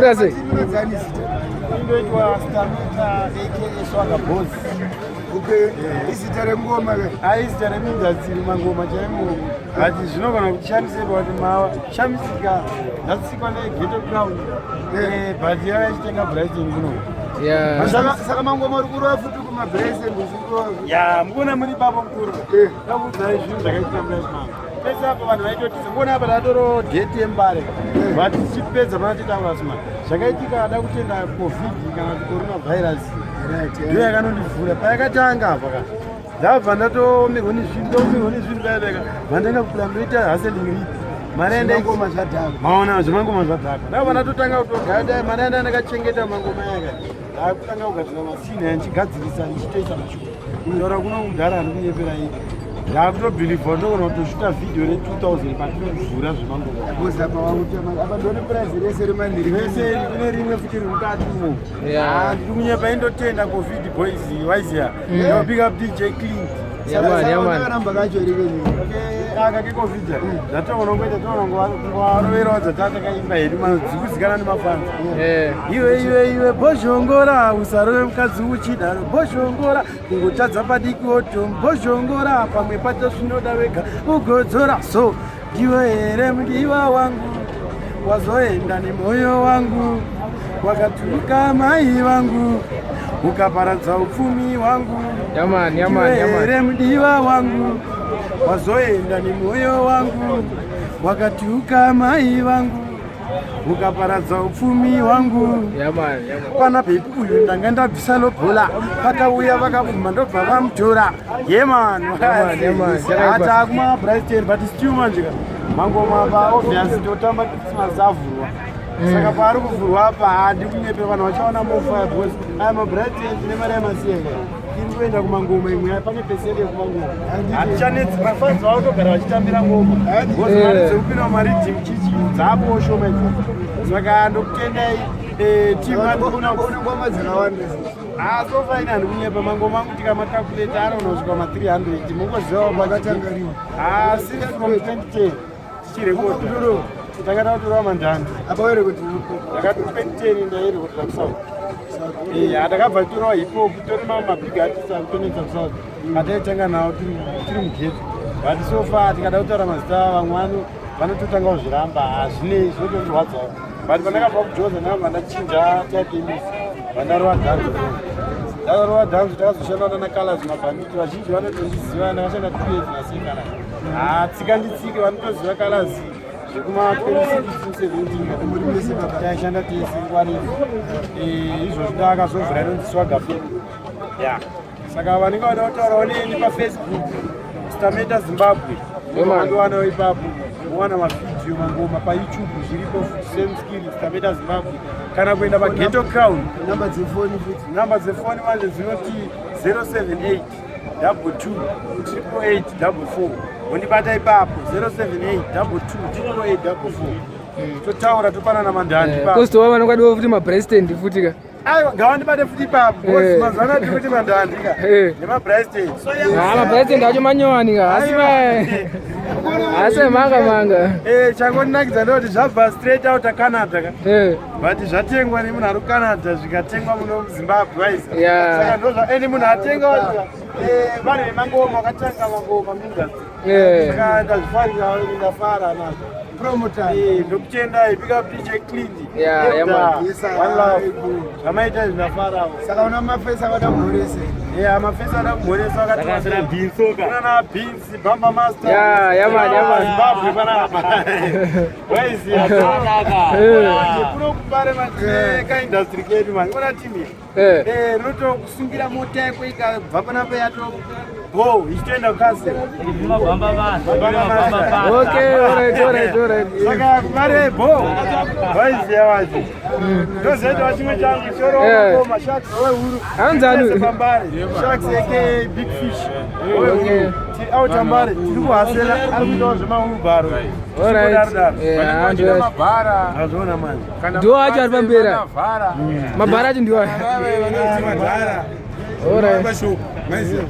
Inoita sei? Inoitwa Stamina aka Swaga Boss. Okay. Izita remngoma ke? Izita remindaziri mangoma chaimo. Hati zvinogona kuchishandisirwa kuti shamisika ndasikwa neGhetto Crown. But yakachitenga Brighton kuno. Yeah. Saka mangoma uri kurova futi kumaBrighton muzvikoro. Ya, mukona muri baba mukuru. Ndakudzai zvinhu zvakaita muzvimama. Pesa apa vanhu vaitoti sembona apa tatoro date yembare. But tichipedza panatitaura sima. Zvakaitika ada kutenda COVID kana kuti coronavirus. Ndiyo yakanondivhura payakatanga apa ka. Ndabva ndatomirwa nezvinhu payaveka. Vandanga kukura ndoita hustling league. Mari enda ngoma zvadhaka. Maona zvimangoma zvadhaka. Ndabva ndatotanga kutogada mari enda ndakachengeta mangoma yaka. Ndakutanga kugadzira masina yanchigadzirisa ndichitoisa machuku. Ndaura kuno kugara ndikunyepera iyi. Ndakutobhilivha ndogona kutoshuta vhidhiyo re2000 patinovhura zvemangoma. Muzapa wakuti apa ndone prize rese remandiri. Rese kune rimwe futi riri mukati umo. Ndiri kunyepa indotenda COVID boys waiziya. Big up DJ Clean. Yaman. Namba kacho iri kwenye. Aka COVID. Ndatoona ngoita toona ngwaroverodza tatakaimba hedu dzikuzikana nemafanzi. Iwe bozhongora usarove mukadzi uchidaro bozhongora kungotadza padiki oto bozhongora pamwe pato zvinoda wega ugodzora so ndiwe here mudiwa wangu wazoenda nemwoyo wangu wakatuka mai vangu ukaparadza upfumi wangu. Yaman. Here mudiwa wangu wazoenda nemwoyo wangu wakatuka mai vangu ukaparadza upfumi wangu. Yaman. Pana pepi uyu ndanga ndabvisa lobhola vakauya vakabvuma ndobva vamutora. Yeman. Hata kuma Brighton but still manjika mangoma pa obviously totamba Christmas avhurwa. Saka pari kuvhurwa apa hadi kunyepe vanhu vachaona mofa because ama Brighton tine mari yamasiyenga. Kuenda kumangoma imwe pane peseri yekumangoma. Hatichanetsi mafanzi vautogara vachitambira ngoma. Because mari dzekupinda mari team chichi dzapo shoma idzi. Saka ndokutendai team Una ngoma dzakawanda. so fine ndikunyepa mangoma angu tikamakalkuleta anoona kusvika ma300 mukoziva Pakatangariwa. since from 2010 tichirekoda takada kutora mandani Apa were kuti ndakati 2010 ndairekodera kuSouth. Ndakabva torawa hip-hop tori mabig artist akutonetsa kuSouth ataitanga nawo tiri muGhetto. But so far tikada kutaura mazita vamwe vanototanga kuzviramba hazvinei zvinotondirwadzawo. But pandakabva kuJoza ndakabva ndachinja type yemusi vandarova dhanzo. Ndakarova dhanzo takazoshandana naColors mabhanditi vazhinji vanotondiziva ndakashanda 2 years naSekana. Tsika nditsike vanotoziva Colors zvekuma 2016-17 taishanda tese ngwariro. Izvozvo ndakazovhura inonzi Swaga Boss. Saka vanenge vada kutaurawo neni paFacebook Stamina Zimbabwe. Vandowana ipapo muwana mavhidhiyo mangoma paYouTube zviripo same skill Stamina Zimbabwe. Kana kuenda paGhetto Crown. namba dzefoni futi. Namba dzefoni manje dzinoti 078 22 888 44. Undibata ipapo 078 22 888 44. Totaura topanana mandani ipapo. Kostova vanokwadiwa futi maBrighton futi ka. Aiwa ngawandibate futi ipapo. Boss mazana tikuti mandani ka. NemaBrighton. maBrighton acho manyowani ka. Asi manga. Changondinakidza ndoti zvabva straight out Canada ka. But zvatengwa nemunhu ari kuCanada zvikatengwa muno muZimbabwe waisa. Saka ndozva eni munhu atenga waisa. Vanhu vemangoma vakatanga mangoma minda. Saka ndazvifarira ndafara nazvo. Promoter. Ndokutendai pick up DJ Clean. Zvamaita zvindafarawo. Saka una mafesi akada kumhorese. Mafesi ada kumhoresa akatira beans oka. Kuna beans Bamba Master. Yaman. Zimbabwe panapa. Waisi akanaka. Kuno kubare manje kaindustry kedu manje. Kuna timi. Roto kusungira mota yako ikabva panapa yato. Ichitoenda kukase. Bamba Master. Okay, alright. Saka kubare waisi awazi. Ndozoita chimwe changu choro ngoma Sharks wehuru. Anzanu. Sharks aka Big Fish. Autambare tiri kuhasela ari kuitawo zvemaurubharo. Mabhara azviona manje. Ndiwo acho ari pambera. Mabhara acho ndiwo. Alright. Pashopu. Maiziya.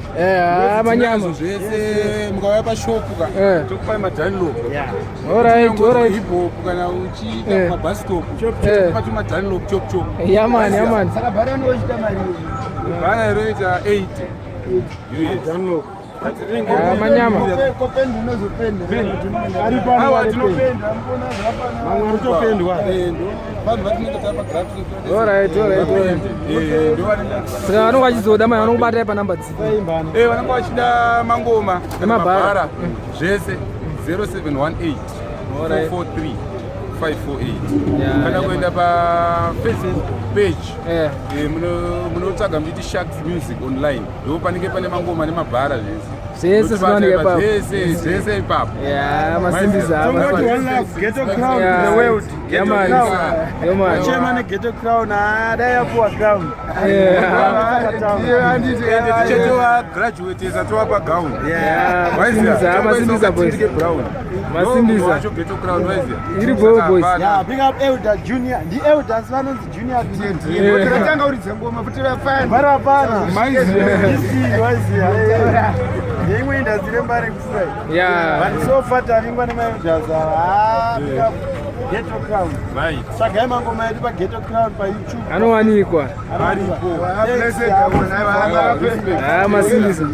Amanyama. Zvese mukauya pashopu ka. Tokupai maDunlop. Alright, alright. Hip hop kana uchiita mabus stop. Tokupati maDunlop chop chop. Yaman. Saka bhara nochita mari. Bhara roita 80. Dunlop. Amanyama. Kopenda unozopenda. Ari pano Awa tinopenda. mbona zvapana. Mamwe rutopendwa. Vanhu vatinenge tapa graphics. Alright. Saka vanonga vachizoda mai vanobata pa number dzi. Vanonga vachida mangoma nemabhara zvese 0718 443 548. Kana kuenda paFacebook page munotsvaga muchiti Sharks Music online ndipo panenge pane mangoma nemabhara zvese zvese ipapo. Masimbiza Ghetto Crown the world. Chairman Ghetto Crown dai yapuwa crown. Tichetowa graduate zatova pagown. Masimbiza boys. Masimbiza Ghetto Crown waiziya. iri boys. Big up Elder Junior. The Elders vanonzi Junior TNT. Totanga uri dzengoma futi vafana. Bara pana. Waiziya. Imwe ndazire mbare kusai. Vanisofata vingwa nemaelders Ghetto Crown. Right. Saka mangoma yedu paGhetto Crown paYouTube. Anowanikwa. Aripo. Masimbiza.